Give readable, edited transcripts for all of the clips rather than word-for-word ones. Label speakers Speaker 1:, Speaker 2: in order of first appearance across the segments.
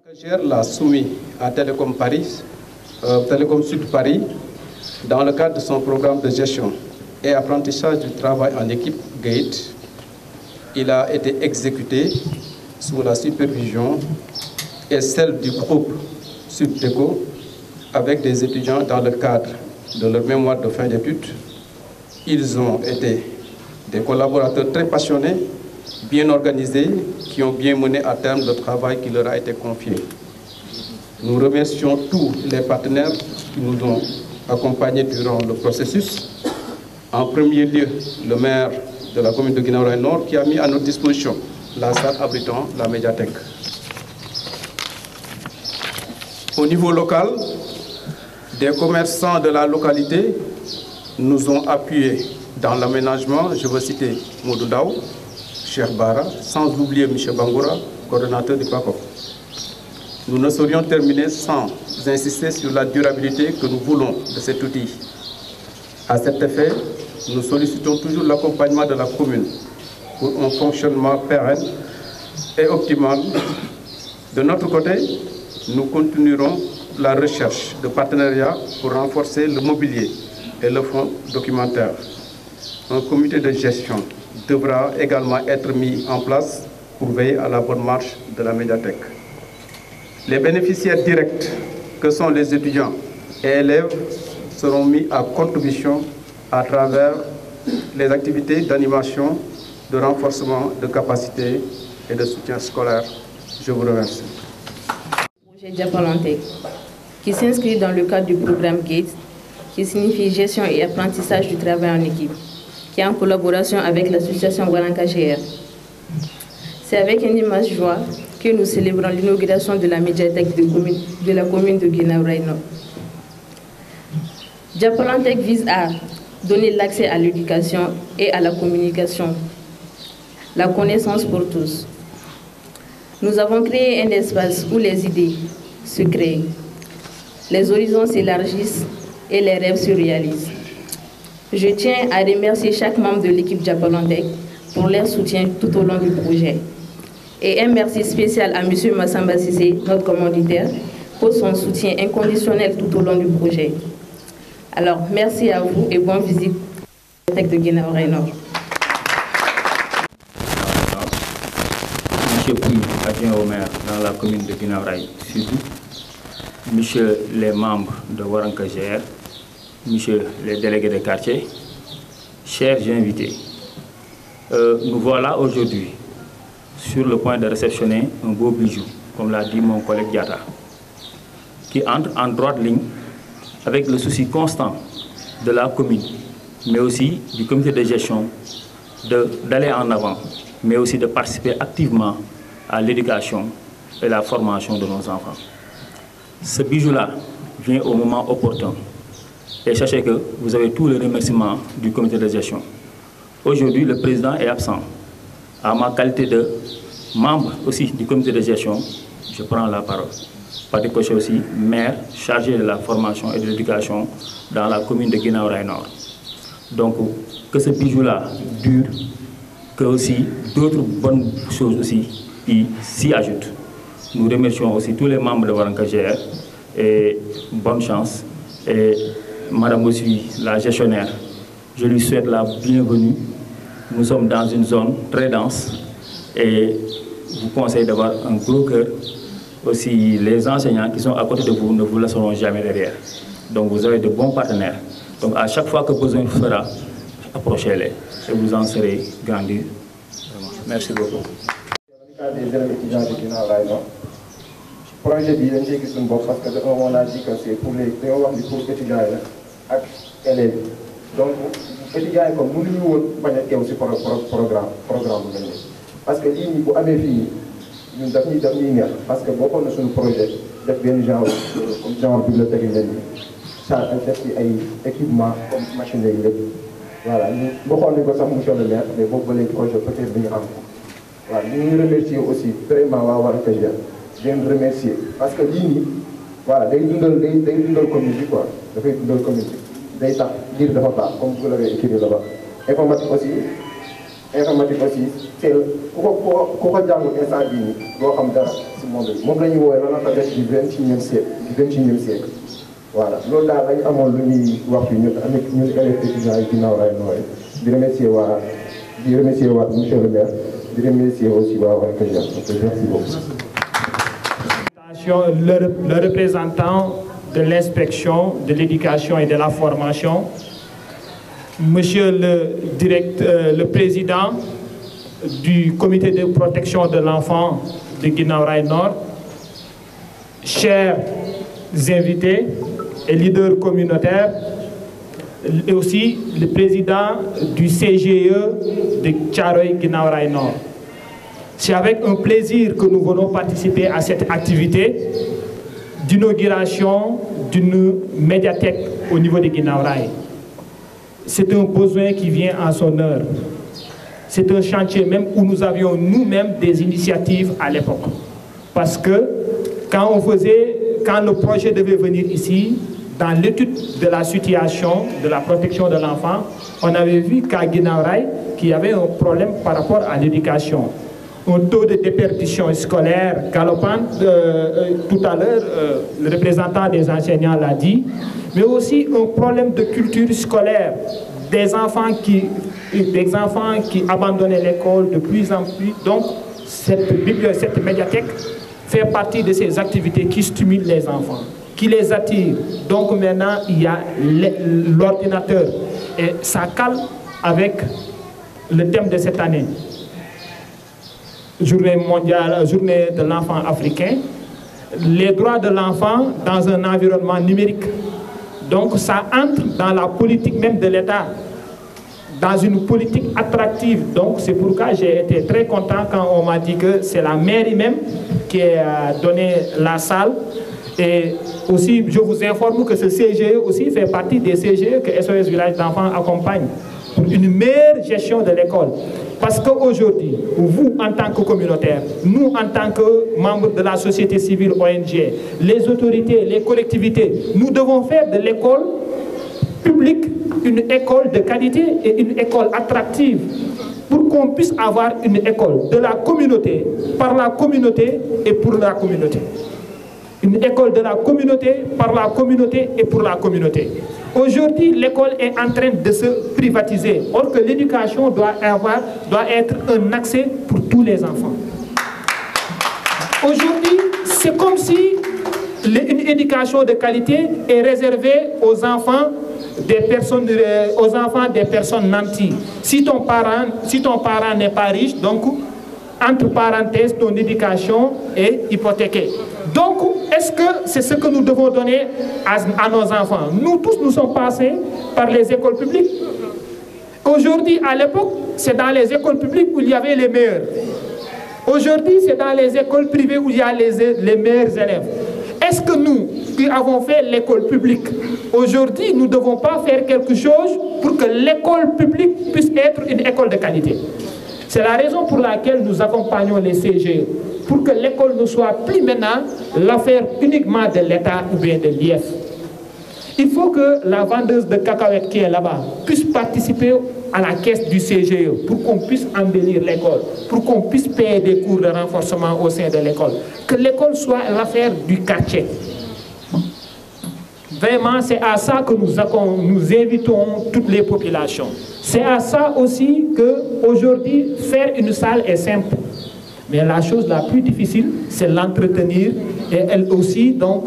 Speaker 1: Waranka l'a soumis à Télécom Paris, Télécom Sud Paris, dans le cadre de son programme de gestion et apprentissage du travail en équipe GATE. Il a été exécuté sous la supervision et celle du groupe Subdeco avec des étudiants dans le cadre de leur mémoire de fin d'études. Ils ont été des collaborateurs très passionnés, bien organisés, qui ont bien mené à terme le travail qui leur a été confié. Nous remercions tous les partenaires qui nous ont accompagnés durant le processus. En premier lieu, le maire de la commune de Guinaw Rails Nord qui a mis à notre disposition la salle abritant la médiathèque. Au niveau local, des commerçants de la localité nous ont appuyés dans l'aménagement. Je veux citer Modou Ndaw, Cheikh Bara, sans oublier M. Bangoura, coordonnateur du PACOP. Nous ne saurions terminer sans insister sur la durabilité que nous voulons de cet outil. À cet effet, nous sollicitons toujours l'accompagnement de la commune pour un fonctionnement pérenne et optimal. De notre côté, nous continuerons la recherche de partenariats pour renforcer le mobilier et le fonds documentaire. Un comité de gestion devra également être mis en place pour veiller à la bonne marche de la médiathèque. Les bénéficiaires directs, que sont les étudiants et élèves, seront mis à contribution à travers les activités d'animation, de renforcement de capacités et de soutien scolaire. Je vous remercie.
Speaker 2: Projet Diapolantec, qui s'inscrit dans le cadre du programme GATE, qui signifie gestion et apprentissage du travail en équipe, qui est en collaboration avec l'association Waranka GR. C'est avec une immense joie que nous célébrons l'inauguration de la médiathèque de la commune de Guinaw Rails Nord. Diapolantec vise à donner l'accès à l'éducation et à la communication, la connaissance pour tous. Nous avons créé un espace où les idées se créent, les horizons s'élargissent et les rêves se réalisent. Je tiens à remercier chaque membre de l'équipe Diapolantec pour leur soutien tout au long du projet. Et un merci spécial à M. Massamba Sissé, notre commanditaire, pour son soutien inconditionnel tout au long du projet. Alors, merci à vous et bonne visite à la de Guinaw Rails Nord.
Speaker 3: Monsieur Pouy, adjoint au maire dans la commune de Guinaw Rails Sud, Monsieur les membres de Waranka GR, Monsieur les délégués de quartier, chers invités, nous voilà aujourd'hui sur le point de réceptionner un beau bijou, comme l'a dit mon collègue Diatta, qui entre en droite ligne avec le souci constant de la commune, mais aussi du comité de gestion, d'aller en avant, mais aussi de participer activement à l'éducation et la formation de nos enfants. Ce bijou-là vient au moment opportun. Et sachez que vous avez tous les remerciements du comité de gestion. Aujourd'hui, le président est absent. À ma qualité de membre aussi du comité de gestion, je prends la parole. Patrick Cochet aussi, maire chargé de la formation et de l'éducation dans la commune de Guinaw Rails Nord. Donc, que ce bijou-là dure, que aussi d'autres bonnes choses aussi s'y ajoutent. Nous remercions aussi tous les membres de Waranka GR et bonne chance. Et Madame aussi, la gestionnaire, je lui souhaite la bienvenue. Nous sommes dans une zone très dense et je vous conseille d'avoir un gros cœur. Aussi, les enseignants qui sont à côté de vous ne vous laisseront jamais derrière. Donc, vous avez de bons partenaires. Donc, à chaque fois que besoin fera, approchez-les et vous en serez grandis. Merci beaucoup.
Speaker 4: Des élèves étudiants de Guinaw Rails Nord. Projet bi dañ cee gis suñu bopp parce que on a dit que c'est pour les dañoo wax ni pour étudiants yi la ak élèves yi donc étudiants yi comme mënuñu woon bañ a teew si programme bu mel nii parce que lii nii bu amee fii ñun daf ñuy neex parce que bokkoon na suñu projet def benn genre bibliothèque yu mel nii ça def ci ay équipement comme machine yi lépp voilà ñu waxoon nañ ko sax monsieur le maire mais boobu ba léegi projet peut-être bi ñu am voilà ñu ngi remercier aussi vraiment waa Waranka GR di leen remercier parce que lii nii voilà day dundal commune bi quoi dafay dundal commune bi day tax lire dafa baax comme vous l'avez écrit là-bas informatique aussi informatique aussi c'est ku ko jàngul instant bii nii doo xam dara si monde bi moom la ñuy woowee l'analphabète du 21e siècle voilà loolu daal lañu amoon lu ñuy wax fi ñun élèves étudiants yi ginnaaw raay nooy di remercier waa monsieur le maire di remercier aussi waa Waranka. Merci beaucoup.
Speaker 5: Le représentant de l'inspection de l'éducation et de la formation, monsieur le président du comité de protection de l'enfant de Guinaw Rail Nord, chers invités et leaders communautaires, et aussi le président du CGE de Thiaroye Guinaw Rail Nord. C'est avec un plaisir que nous venons participer à cette activité d'inauguration d'une médiathèque au niveau de Guinaw Rail. C'est un besoin qui vient en son heure. C'est un chantier même où nous avions nous-mêmes des initiatives à l'époque. Parce que quand le projet devait venir ici, dans l'étude de la situation de la protection de l'enfant, on avait vu qu'à Guinaw Rail, qu'il y avait un problème par rapport à l'éducation. Un taux de déperdition scolaire galopant, tout à l'heure, le représentant des enseignants l'a dit, mais aussi un problème de culture scolaire, des enfants qui abandonnaient l'école de plus en plus. Donc, cette médiathèque fait partie de ces activités qui stimulent les enfants, qui les attirent. Donc maintenant, il y a l'ordinateur. Et ça cale avec le thème de cette année. Journée mondiale, journée de l'enfant africain, les droits de l'enfant dans un environnement numérique. Donc ça entre dans la politique même de l'État, dans une politique attractive. Donc c'est pourquoi j'ai été très content quand on m'a dit que c'est la mairie même qui a donné la salle. Et aussi, je vous informe que ce CGE aussi fait partie des CGE que SOS Village d'Enfants accompagne pour une meilleure gestion de l'école. Parce qu'aujourd'hui, vous en tant que communautaire, nous en tant que membres de la société civile ONG, les autorités, les collectivités, nous devons faire de l'école publique une école de qualité et une école attractive pour qu'on puisse avoir une école de la communauté, par la communauté et pour la communauté. Une école de la communauté, par la communauté et pour la communauté. Aujourd'hui, l'école est en train de se privatiser, or que l'éducation doit être un accès pour tous les enfants. Aujourd'hui, c'est comme si une éducation de qualité est réservée aux enfants des personnes nanties. Si ton parent n'est pas riche, donc entre parenthèses, ton éducation est hypothéquée. Donc, est-ce que c'est ce que nous devons donner à nos enfants? Nous tous, nous sommes passés par les écoles publiques. Aujourd'hui, à l'époque, c'est dans les écoles publiques où il y avait les meilleurs. Aujourd'hui, c'est dans les écoles privées où il y a les meilleurs élèves. Est-ce que nous, qui avons fait l'école publique, aujourd'hui, nous ne devons pas faire quelque chose pour que l'école publique puisse être une école de qualité? C'est la raison pour laquelle nous accompagnons les CGE, pour que l'école ne soit plus maintenant l'affaire uniquement de l'État ou bien de l'IF. Il faut que la vendeuse de cacahuètes qui est là-bas puisse participer à la caisse du CGE pour qu'on puisse embellir l'école, pour qu'on puisse payer des cours de renforcement au sein de l'école. Que l'école soit l'affaire du quartier. Vraiment, c'est à ça que nous invitons toutes les populations. C'est à ça aussi qu'aujourd'hui, faire une salle est simple. Mais la chose la plus difficile, c'est l'entretenir et elle aussi, donc,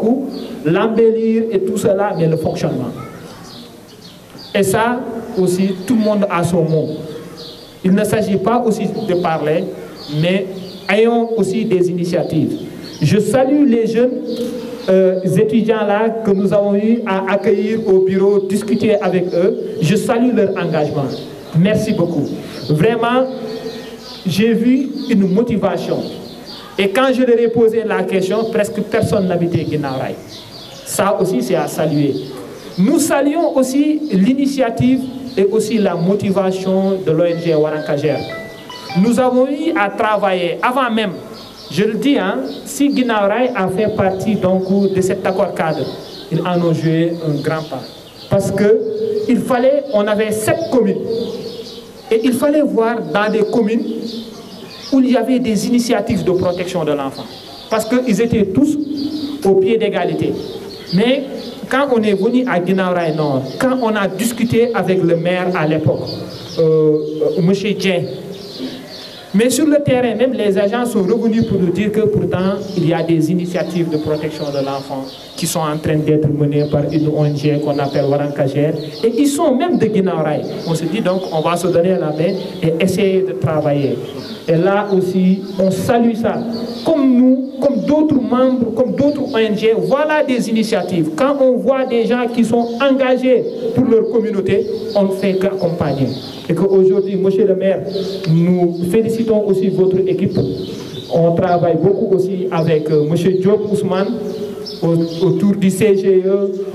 Speaker 5: l'embellir et tout cela, mais le fonctionnement. Et ça aussi, tout le monde a son mot. Il ne s'agit pas aussi de parler, mais ayons aussi des initiatives. Je salue les jeunes étudiants là que nous avons eu à accueillir au bureau, discuter avec eux. Je salue leur engagement. Merci beaucoup. Vraiment, j'ai vu une motivation. Et quand je leur ai posé la question, presque personne n'habitait Guinaw Rail. Ça aussi, c'est à saluer. Nous saluons aussi l'initiative et aussi la motivation de l'ONG Waranka. Nous avons eu à travailler avant même. Je le dis, hein, si Guinaw Rail a fait partie donc, de cet accord cadre, ils en ont joué un grand pas. Parce qu'on avait 7 communes. Et il fallait voir dans des communes où il y avait des initiatives de protection de l'enfant. Parce qu'ils étaient tous au pied d'égalité. Mais quand on est venu à Guinaw Rail Nord, quand on a discuté avec le maire à l'époque, M. Dien, mais sur le terrain, même les agents sont revenus pour nous dire que pourtant, il y a des initiatives de protection de l'enfant qui sont en train d'être menées par une ONG qu'on appelle Warankajer. Et ils sont même de Guinaw Rail. On se dit donc, on va se donner la main et essayer de travailler. Et là aussi, on salue ça. Comme nous, comme d'autres membres, comme d'autres ONG, voilà des initiatives. Quand on voit des gens qui sont engagés pour leur communauté, on ne fait qu'accompagner. Et qu'aujourd'hui, monsieur le maire, nous félicitons aussi votre équipe. On travaille beaucoup aussi avec monsieur Diop Ousmane, autour du CGE,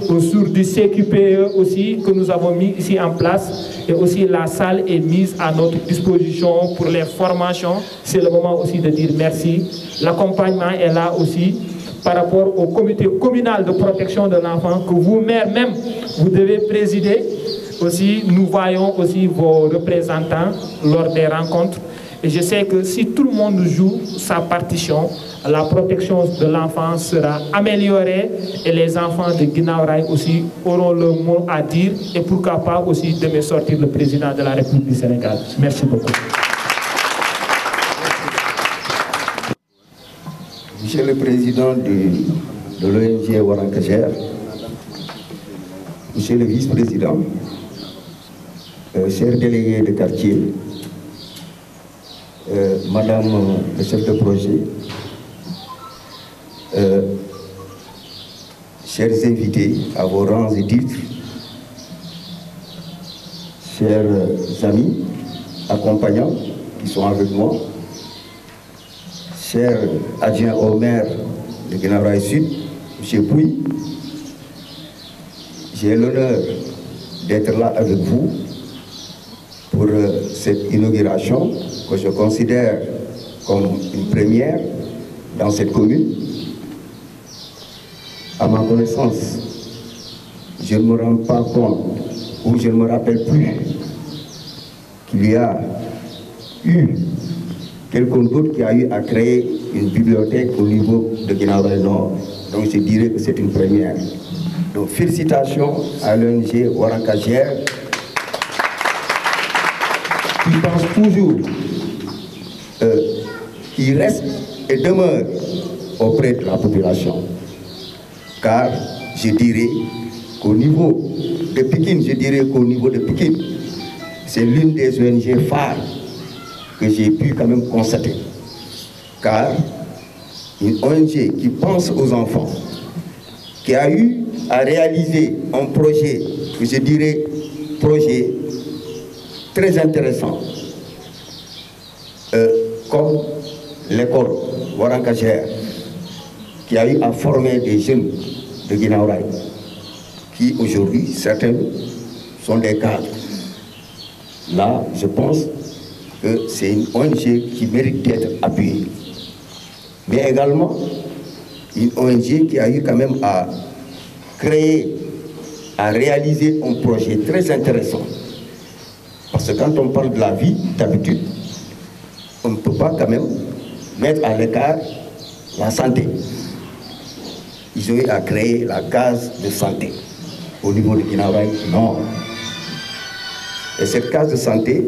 Speaker 5: autour du CQPE aussi, que nous avons mis ici en place. Et aussi la salle est mise à notre disposition pour les formations. C'est le moment aussi de dire merci. L'accompagnement est là aussi par rapport au comité communal de protection de l'enfant que vous, maire même, vous devez présider. Aussi, nous voyons aussi vos représentants lors des rencontres. Et je sais que si tout le monde joue sa partition, la protection de l'enfant sera améliorée et les enfants de Guinaw Rail aussi auront le mot à dire et pourquoi pas aussi demain sortir le président de la République du Sénégal. Merci beaucoup.
Speaker 6: Monsieur le président de l'ONG Warankajer, monsieur le vice-président, chers délégués de quartier, madame le chef de projet, chers invités à vos rangs et titres, chers amis, accompagnants qui sont avec moi, chers adjoints au maire de Guinaw Rail Sud, M. Pouy, j'ai l'honneur d'être là avec vous pour cette inauguration que je considère comme une première dans cette commune. À ma connaissance, je ne me rends pas compte ou je ne me rappelle plus qu'il y a eu quelqu'un d'autre qui a eu à créer une bibliothèque au niveau de Guinaw Rail Nord. Donc je dirais que c'est une première. Donc félicitations à l'ONG Warankajer qui pense toujours, qui reste et demeure auprès de la population. Car je dirais qu'au niveau de Pikine, c'est l'une des ONG phares que j'ai pu quand même constater. Car une ONG qui pense aux enfants, qui a eu à réaliser un projet, que je dirais projet très intéressant, comme l'école Warankajer, qui a eu à former des jeunes de Guinaw Rail, qui aujourd'hui, certains sont des cadres. Là, je pense que c'est une ONG qui mérite d'être appuyée. Mais également, une ONG qui a eu quand même à créer, à réaliser un projet très intéressant. Parce que quand on parle de la vie, d'habitude, on ne peut pas quand même mettre à l'écart la santé. Ils ont eu à créer la case de santé au niveau de Guinaw Rail Nord. Et cette case de santé,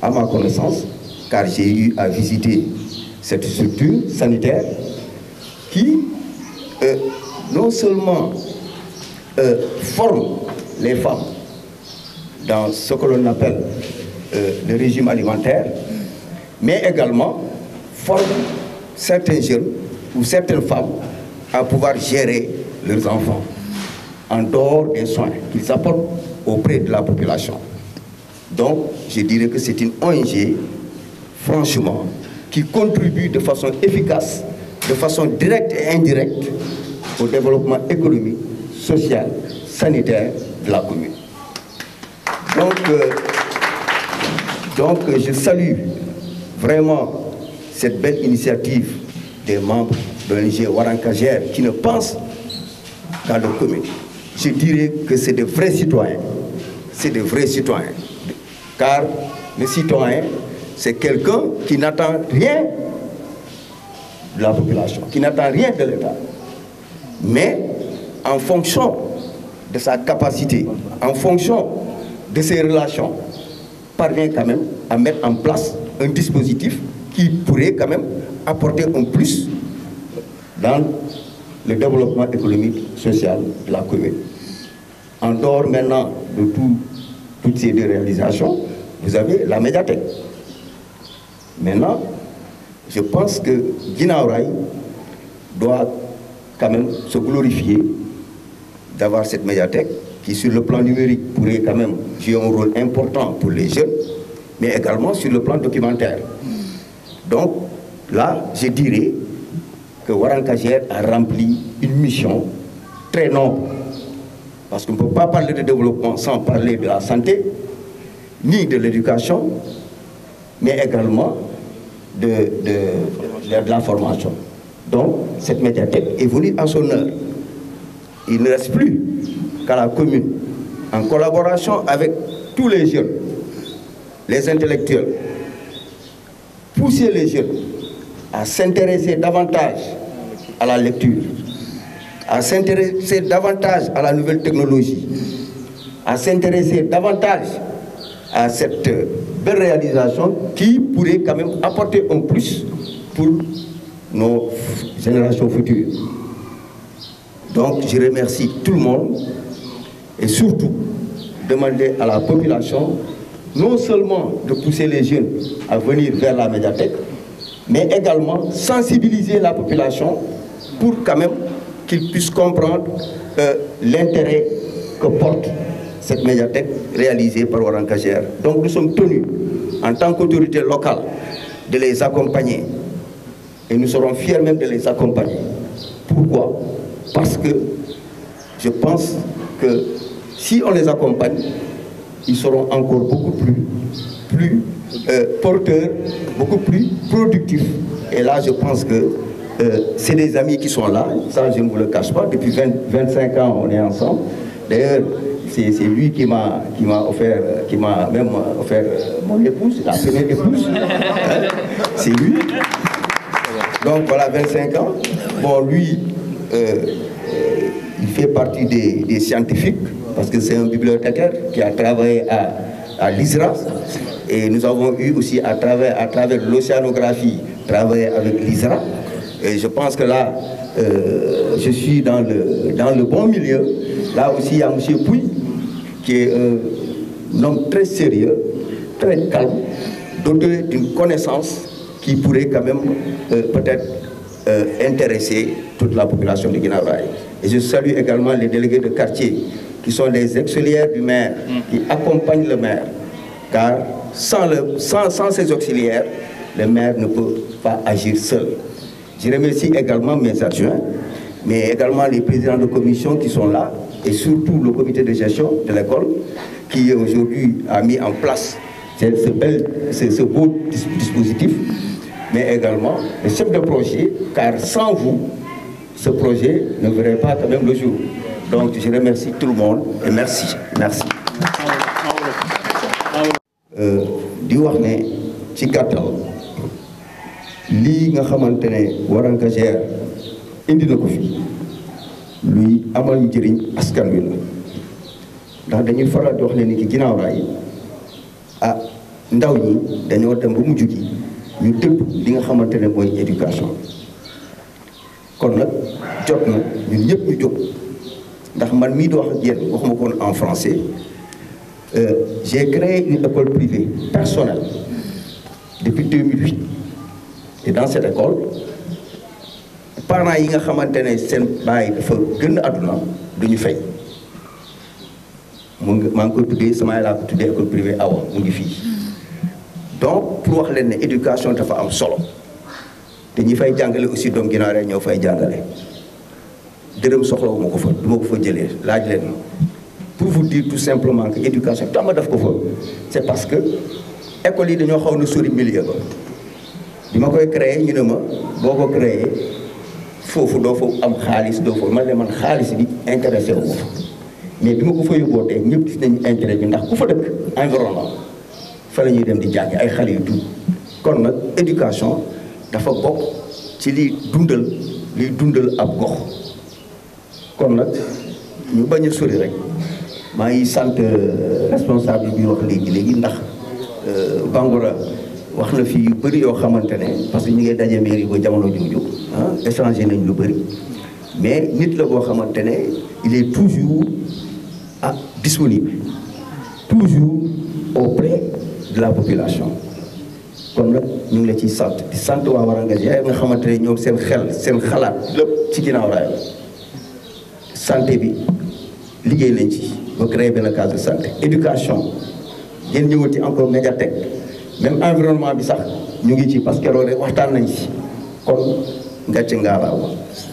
Speaker 6: à ma connaissance, car j'ai eu à visiter cette structure sanitaire qui non seulement forme les femmes dans ce que l'on appelle le régime alimentaire, mais également forme certains jeunes ou certaines femmes à pouvoir gérer leurs enfants en dehors des soins qu'ils apportent auprès de la population. Donc, je dirais que c'est une ONG, franchement, qui contribue de façon efficace, de façon directe et indirecte au développement économique, social, sanitaire de la commune. Donc je salue vraiment cette belle initiative des membres de l'ONG Warankajer qui ne pensent qu'à leur commune. Je dirais que c'est de vrais citoyens. C'est de vrais citoyens. Car Le citoyen, c'est quelqu'un qui n'attend rien de la population, qui n'attend rien de l'État. Mais en fonction de sa capacité, en fonction de ses relations, parvient quand même à mettre en place un dispositif qui pourrait quand même apporter un plus dans le développement économique, social de la commune. En dehors maintenant de toutes ces deux réalisations, vous avez la médiathèque. Maintenant, je pense que Guinaw Rail doit quand même se glorifier d'avoir cette médiathèque qui, sur le plan numérique, pourrait quand même jouer un rôle important pour les jeunes, mais également sur le plan documentaire. Donc, là, je dirais que Waranka-Gère a rempli une mission très noble. Parce qu'on ne peut pas parler de développement sans parler de la santé, ni de l'éducation, mais également de la formation. Donc, cette médiathèque est venue à son heure. Il ne reste plus qu'à la commune, en collaboration avec tous les jeunes, les intellectuels, pousser les jeunes à s'intéresser davantage à la lecture, à s'intéresser davantage à la nouvelle technologie, à s'intéresser davantage à cette belle réalisation qui pourrait quand même apporter un plus pour nos générations futures. Donc je remercie tout le monde et surtout demander à la population non seulement de pousser les jeunes à venir vers la médiathèque, mais également sensibiliser la population pour quand même qu'ils puissent comprendre l'intérêt que porte cette médiathèque réalisée par Waranka-Gère. Donc nous sommes tenus, en tant qu'autorité locale, de les accompagner. Et nous serons fiers même de les accompagner. Pourquoi? Parce que je pense que si on les accompagne, ils seront encore beaucoup plus porteurs, beaucoup plus productifs. Et là, je pense que c'est des amis qui sont là, ça je ne vous le cache pas, depuis 25 ans on est ensemble. D'ailleurs, c'est lui qui m'a même offert mon épouse, la première épouse. C'est lui. Donc voilà, 25 ans. Bon, lui, il fait partie des scientifiques, parce que c'est un bibliothécaire qui a travaillé à l'ISRA. Et nous avons eu aussi, à travers l'océanographie, travaillé avec l'ISRA. Et je pense que là, je suis dans le bon milieu. Là aussi, il y a M. Pouy, qui est un homme très sérieux, très calme, doté d'une connaissance qui pourrait quand même peut-être intéresser toute la population de Guinaw Rail. Et je salue également les délégués de quartier, qui sont les auxiliaires du maire, qui accompagnent le maire. Car sans ces auxiliaires, le maire ne peut pas agir seul. Je remercie également mes adjoints, mais également les présidents de commission qui sont là, et surtout le comité de gestion de l'école, qui aujourd'hui a mis en place ce beau dispositif, mais également les chefs de projet, car sans vous, ce projet ne verrait pas quand même le jour. Donc je remercie tout le monde et merci. Merci. di wax ne ci gàttal lii nga xamante ne Waranka-Gère indi na ko fi luy amal njëriñ askan wi la ndax dañuy faral di wax ne ni ki Guinaw Rail ndaw ñi dañoo dem ba mujj gi ñu dëpp li nga xamante ne mooy éducation kon nag jot na ñun ñëpp ñu jóg ndax man mii di wax ak yéen waxuma ko en français. J'ai créé une école privée personnelle depuis 2008 et dans cette école parents yi nga xamante ne seen baay dafa gën àdduna duñu fay maa ngi koy tuddee sama laa ko tuddee école privée Awa mu ngi fii donc pour wax leen ne éducation dafa am solo te ñi fay jàngale aussi doom Guinaw Rail ñoo fay jàngale dërëm soxlawu ma ko fa du ma ko fa jëlee laaj leen pour vous dire tout simplement que l'éducation, c'est parce que l'école est un sori milieu. Si je créé, je vais créer, il faut am khalis do fo man man khalis bi intéressé wu mais bima ko fa yoboté ñepp gis nañu intérêt bi ndax ku fa dëkk environnement fa la ñuy dem di jàngi ay xale yu tuut kon nag éducation dafa bokk ci liy dundal ab gox kon nag ñu bañ a sori rek maa ngi sant responsable bi wax léegi ndax Bangoura wax na fi yu bëri yoo xamante ne parce que ñu ngi daje mairie ba jamono jooju échangé nañ lu bëri mais nit la boo xamante ne il est toujours disponible toujours auprès de la population kon nag ñu ngi la ciy sant di sant waa Waranga Gère nga xamante ne ñoom seen xel seen xalaat lépp ci ginnaaw raay santé bi liggéey nañ ci ba créer benn case de santé éducation ngeen ñëwati encore médiathèque même environnement bi sax ñu ngi ci parce que loolu waxtaan nañ ci kon ngàcce ngaalaaw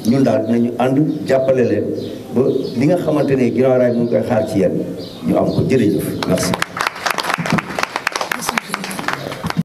Speaker 6: ñun daal dinañu ànd jàppale leen ba li nga xamante ne Guinaw Rail mu ngi koy xaar ci yéen ñu am ko jërëjëf merci.